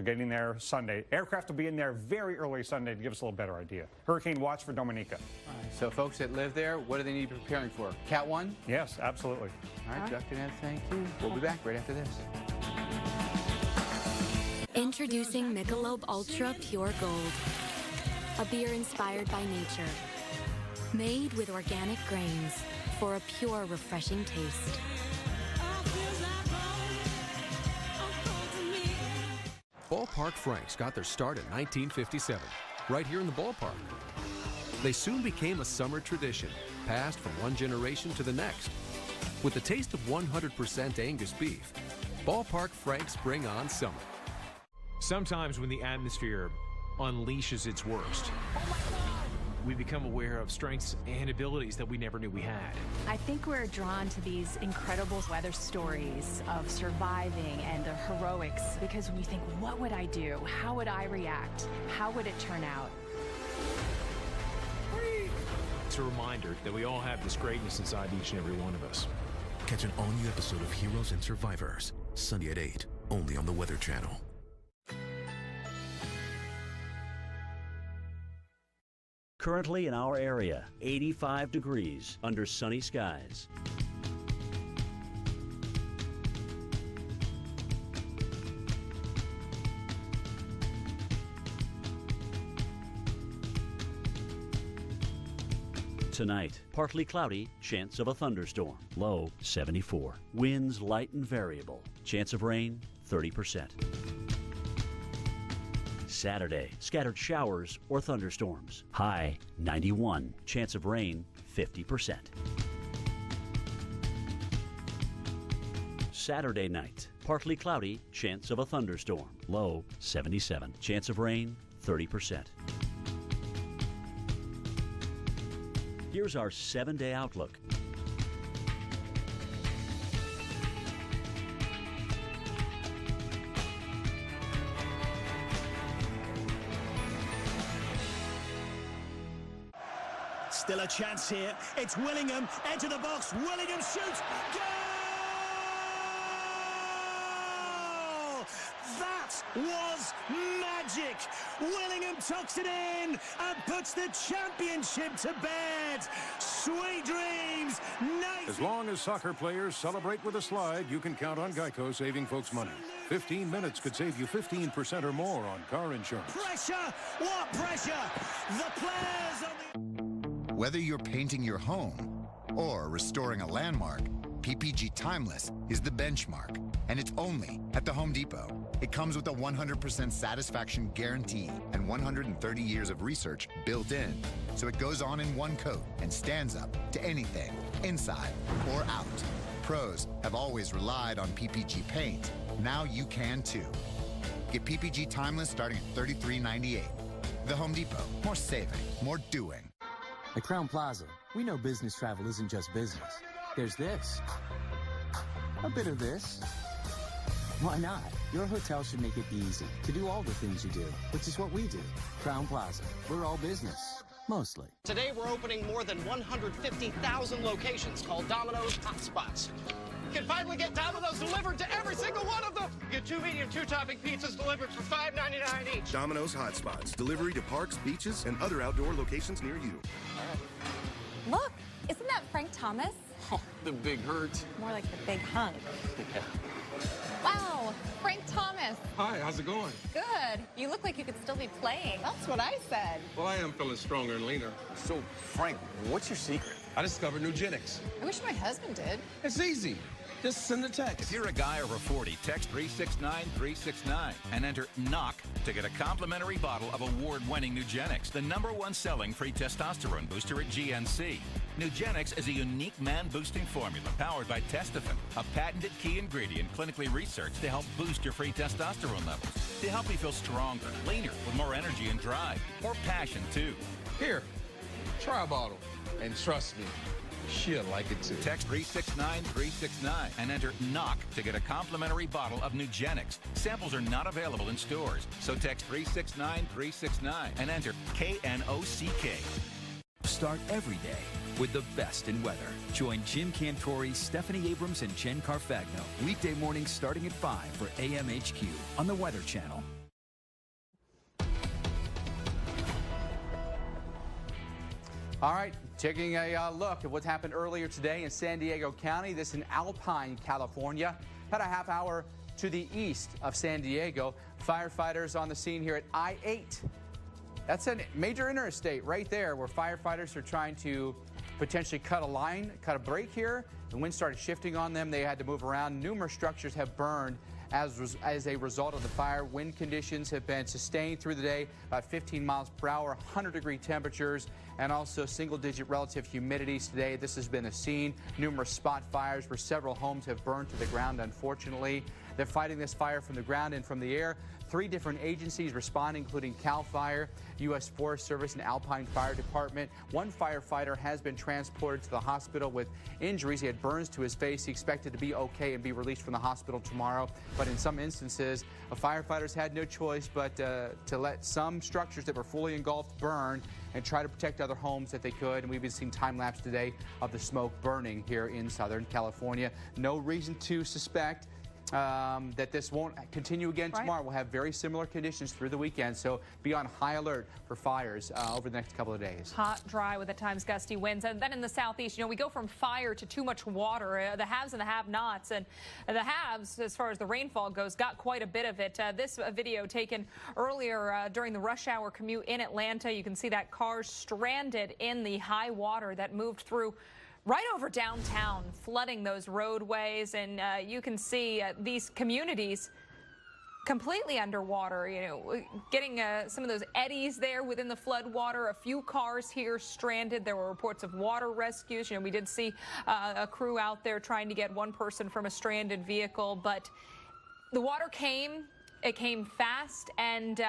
getting there Sunday. Aircraft will be in there very early Sunday to give us a little better idea. Hurricane watch for Dominica. All right, so folks that live there, what do they need to be preparing for? Cat 1? Yes, absolutely. All right, Dr. Ned, thank you. We'll be back right after this. Introducing Michelob Ultra Pure Gold, a beer inspired by nature, made with organic grains for a pure, refreshing taste. Ballpark Franks got their start in 1957, right here in the ballpark. They soon became a summer tradition, passed from one generation to the next. With the taste of 100% Angus beef, Ballpark Franks bring on summer. Sometimes when the atmosphere unleashes its worst, we become aware of strengths and abilities that we never knew we had. I think we're drawn to these incredible weather stories of surviving and the heroics because when you think, what would I do? How would I react? How would it turn out? It's a reminder that we all have this greatness inside each and every one of us. Catch an all-new episode of Heroes and Survivors, Sunday at 8, only on the Weather Channel. Currently in our area, 85 degrees under sunny skies. Tonight, partly cloudy, chance of a thunderstorm. Low 74. Winds light and variable. Chance of rain 30%. Saturday, scattered showers or thunderstorms. High 91. Chance of rain 50%. Saturday night, partly cloudy, chance of a thunderstorm. Low 77. Chance of rain 30%. Here's our 7-day outlook. Still a chance here. It's Willingham. Into the box. Willingham shoots. Goal! That was magic. Willingham tucks it in and puts the championship to bed. Sweet dreams. Nice. As long as soccer players celebrate with a slide, you can count on Geico saving folks money. 15 minutes could save you 15% or more on car insurance. Pressure. What pressure? The players on the... Whether you're painting your home or restoring a landmark, PPG Timeless is the benchmark, and it's only at the Home Depot. It comes with a 100% satisfaction guarantee and 130 years of research built in. So it goes on in one coat and stands up to anything, inside or out. Pros have always relied on PPG paint. Now you can too. Get PPG Timeless starting at $33.98. The Home Depot. More saving, more doing. At Crown Plaza, we know business travel isn't just business. There's this. A bit of this. Why not? Your hotel should make it easy to do all the things you do, which is what we do. Crown Plaza. We're all business. Mostly. Today we're opening more than 150,000 locations called Domino's Hotspots. You can finally get Domino's delivered to every single one of them. Get 2 medium, 2-topping pizzas delivered for $5.99 each. Domino's Hotspots. Delivery to parks, beaches, and other outdoor locations near you. Look, isn't that Frank Thomas? Oh, the big hurt. More like the big hunk. Yeah. Wow, Frank Thomas. Hi, how's it going? Good. You look like you could still be playing. That's what I said. Well, I am feeling stronger and leaner. So, Frank, what's your secret? I discovered Nugenics. I wish my husband did. It's easy. Just send a text. If you're a guy over 40, text 369-369 and enter KNOCK to get a complimentary bottle of award-winning Nugenics, the #1 selling free testosterone booster at GNC. Nugenics is a unique man-boosting formula powered by Testofen, a patented key ingredient clinically researched to help boost your free testosterone levels, to help you feel stronger, leaner, with more energy and drive, more passion, too. Here, try a bottle. And trust me, she'll like it too. Text 369-369 and enter KNOCK to get a complimentary bottle of Nugenics. Samples are not available in stores, so text 369-369 and enter KNOCK. Start every day with the best in weather. Join Jim Cantori, Stephanie Abrams, and Jen Carfagno weekday mornings starting at 5 for AMHQ on the Weather Channel. All right, taking a look at what's happened earlier today in San Diego County. This in Alpine, California. About a half hour to the east of San Diego. Firefighters on the scene here at I-8. That's a major interstate right there where firefighters are trying to potentially cut a break here. The wind started shifting on them. They had to move around. Numerous structures have burned as a result of the fire. Wind conditions have been sustained through the day, about 15 miles per hour, 100-degree temperatures, and also single-digit relative humidities today. This has been a scene. Numerous spot fires where several homes have burned to the ground, unfortunately. They're fighting this fire from the ground and from the air. 3 different agencies responding, including CAL FIRE, U.S. Forest Service, and Alpine Fire Department. One firefighter has been transported to the hospital with injuries. He had burns to his face. He expected to be okay and be released from the hospital tomorrow. But in some instances, firefighters had no choice but to let some structures that were fully engulfed burn and try to protect other homes that they could. And we've been seeing time-lapse today of the smoke burning here in Southern California. No reason to suspect that this won't continue again tomorrow. We'll have very similar conditions through the weekend, so be on high alert for fires over the next couple of days. Hot, dry with at times gusty winds. And then in the southeast, we go from fire to too much water. The haves and the have-nots. And the haves, as far as the rainfall goes, got quite a bit of it. This video taken earlier during the rush hour commute in Atlanta. You can see that car stranded in the high water that moved through right over downtown, flooding those roadways, and you can see these communities completely underwater, getting some of those eddies there within the flood water. A few cars here stranded. There were reports of water rescues. We did see a crew out there trying to get one person from a stranded vehicle, but the water came. It came fast, and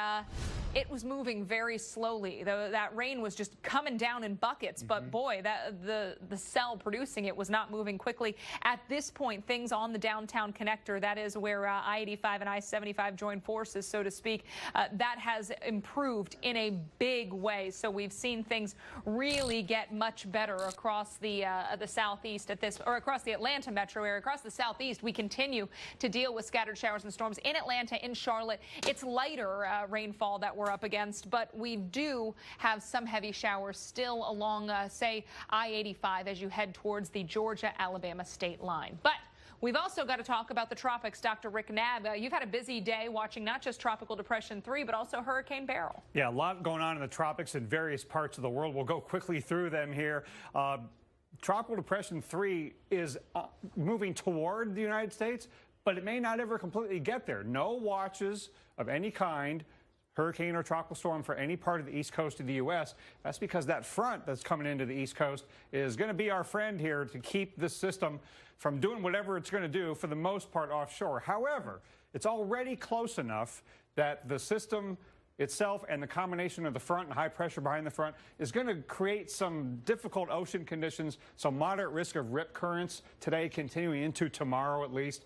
it was moving very slowly. That rain was just coming down in buckets, but boy, the cell producing it was not moving quickly. At this point, things on the downtown connector, that is where I-85 and I-75 join forces, so to speak, that has improved in a big way. So we've seen things really get much better across the southeast across the Atlanta metro area. Across the southeast, we continue to deal with scattered showers and storms in Atlanta, in Charlotte. It's lighter rainfall that we're up against, but we do have some heavy showers still along, say, I-85 as you head towards the Georgia-Alabama state line. But we've also got to talk about the tropics. Dr. Rick Knabb, you've had a busy day watching not just Tropical Depression 3, but also Hurricane Beryl. Yeah, a lot going on in the tropics in various parts of the world. We'll go quickly through them here. Tropical Depression 3 is moving toward the United States, but it may not ever completely get there. No watches of any kind, hurricane or tropical storm, for any part of the east coast of the U.S. That's because that front that's coming into the east coast is going to be our friend here to keep this system from doing whatever it's going to do, for the most part, offshore. However, it's already close enough that the system itself and the combination of the front and high pressure behind the front is going to create some difficult ocean conditions, some moderate risk of rip currents today, continuing into tomorrow at least.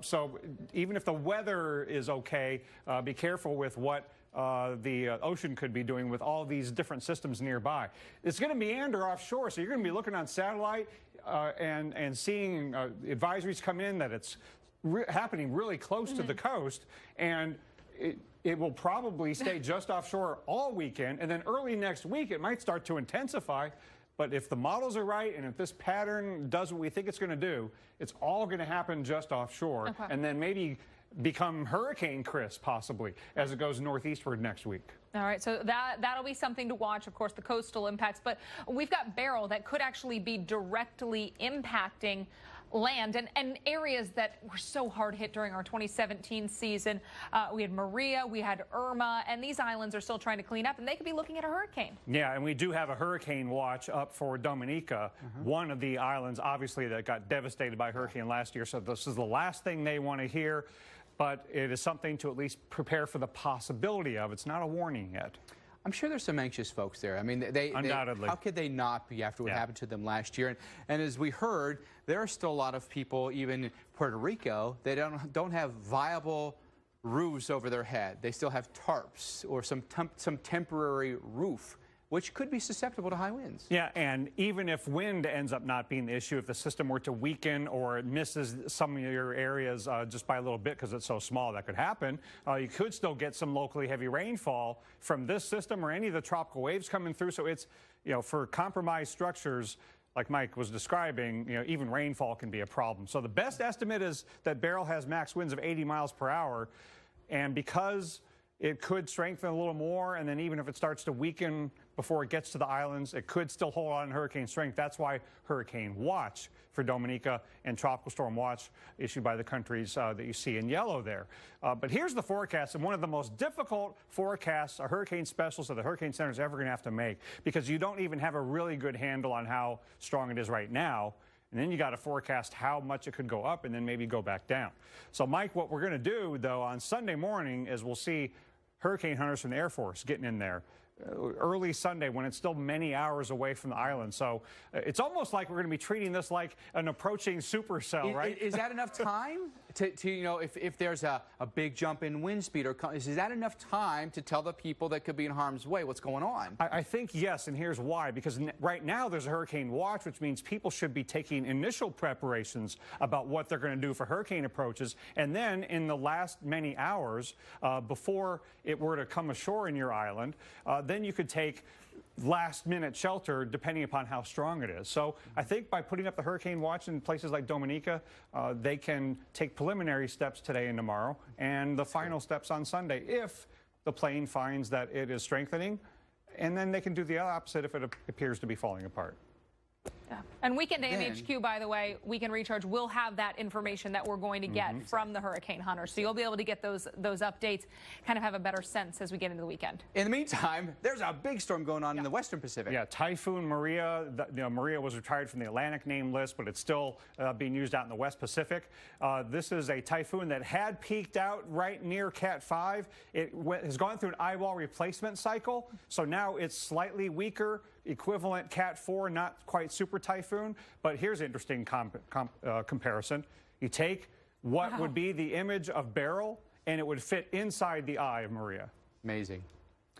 So even if the weather is okay, be careful with what the ocean could be doing with all these different systems nearby. It's going to meander offshore, so you're going to be looking on satellite and seeing advisories come in that it's happening really close to the coast, and it will probably stay just offshore all weekend, and then early next week it might start to intensify. But if the models are right, and if this pattern does what we think it's going to do, it's all going to happen just offshore, and then maybe become Hurricane Chris, possibly, as it goes northeastward next week. All right, so that'll be something to watch, of course, the coastal impacts. But we've got Beryl that could actually be directly impacting land and areas that were so hard hit during our 2017 season. We had Maria, we had Irma, and these islands are still trying to clean up, and they could be looking at a hurricane. Yeah, and we do have a hurricane watch up for Dominica, one of the islands, obviously, that got devastated by hurricane last year. So this is the last thing they want to hear, but it is something to at least prepare for the possibility of. It's not a warning yet. I'm sure there's some anxious folks there. I mean, undoubtedly. How could they not be after what happened to them last year? And as we heard, there are still a lot of people, even in Puerto Rico, they don't have viable roofs over their head. They still have tarps or some temporary roof, which could be susceptible to high winds. Yeah, and even if wind ends up not being the issue, if the system were to weaken or it misses some of your areas just by a little bit because it's so small, that could happen. You could still get some locally heavy rainfall from this system or any of the tropical waves coming through. So it's, for compromised structures, like Mike was describing, even rainfall can be a problem. So the best estimate is that Beryl has max winds of 80 miles per hour. And because it could strengthen a little more, and then even if it starts to weaken before it gets to the islands, it could still hold on hurricane strength. That's why Hurricane Watch for Dominica and Tropical Storm Watch issued by the countries that you see in yellow there. But here's the forecast, and one of the most difficult forecasts a hurricane specialist or the Hurricane Center is ever going to have to make, because you don't even have a really good handle on how strong it is right now. And then you got to forecast how much it could go up and then maybe go back down. So, Mike, what we're going to do, though, on Sunday morning is we'll see hurricane hunters from the Air Force getting in there early Sunday when it's still many hours away from the island. So it's almost like we're going to be treating this like an approaching supercell, right? Is that enough time to if there's a big jump in wind speed, or is that enough time to tell the people that could be in harm's way what's going on? I think yes, and here's why. Because right now there's a hurricane watch, which means people should be taking initial preparations about what they're going to do for hurricane approaches. And then in the last many hours, before it were to come ashore in your island, then you could take last-minute shelter depending upon how strong it is. So I think by putting up the hurricane watch in places like Dominica, they can take preliminary steps today and tomorrow, and the final steps on Sunday if the plane finds that it is strengthening, and then they can do the opposite if it appears to be falling apart. Yeah. And Weekend AMHQ, by the way, Weekend Recharge will have that information that we're going to get from the hurricane hunters. So you'll be able to get those updates, kind of have a better sense as we get into the weekend. In the meantime, there's a big storm going on in the Western Pacific. Yeah, Typhoon Maria. Maria was retired from the Atlantic name list, but it's still being used out in the West Pacific. This is a typhoon that had peaked out right near Cat 5. It has gone through an eyewall replacement cycle, so now it's slightly weaker, equivalent Cat 4, not quite super typhoon. But here's an interesting comparison. You take what would be the image of Beryl, and it would fit inside the eye of Maria. Amazing.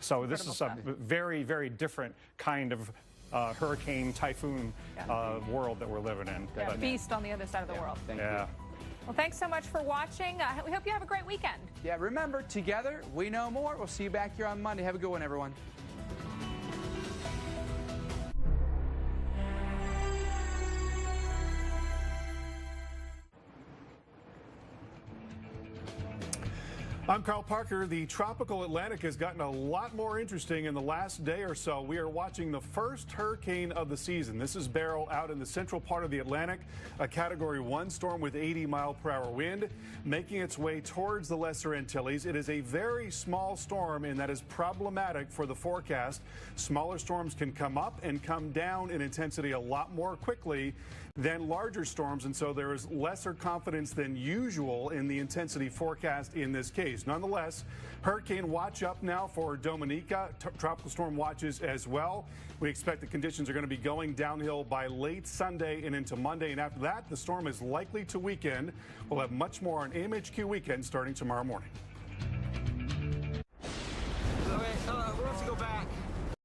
So this is a very, very different kind of hurricane, typhoon world that we're living in. Yeah, beast on the other side of the world. Thank you. Well, thanks so much for watching. We hope you have a great weekend. Yeah, remember, together we know more. We'll see you back here on Monday. Have a good one, everyone. I'm Carl Parker. The tropical Atlantic has gotten a lot more interesting in the last day or so. We are watching the first hurricane of the season. This is Beryl out in the central part of the Atlantic, a Category 1 storm with 80-mile-per-hour wind, making its way towards the Lesser Antilles. It is a very small storm, and that is problematic for the forecast. Smaller storms can come up and come down in intensity a lot more quickly than larger storms, and so there is lesser confidence than usual in the intensity forecast in this case. Nonetheless, hurricane watch up now for Dominica, tropical storm watches as well. We expect the conditions are going to be going downhill by late Sunday and into Monday, and after that, the storm is likely to weaken. We'll have much more on AMHQ Weekend starting tomorrow morning.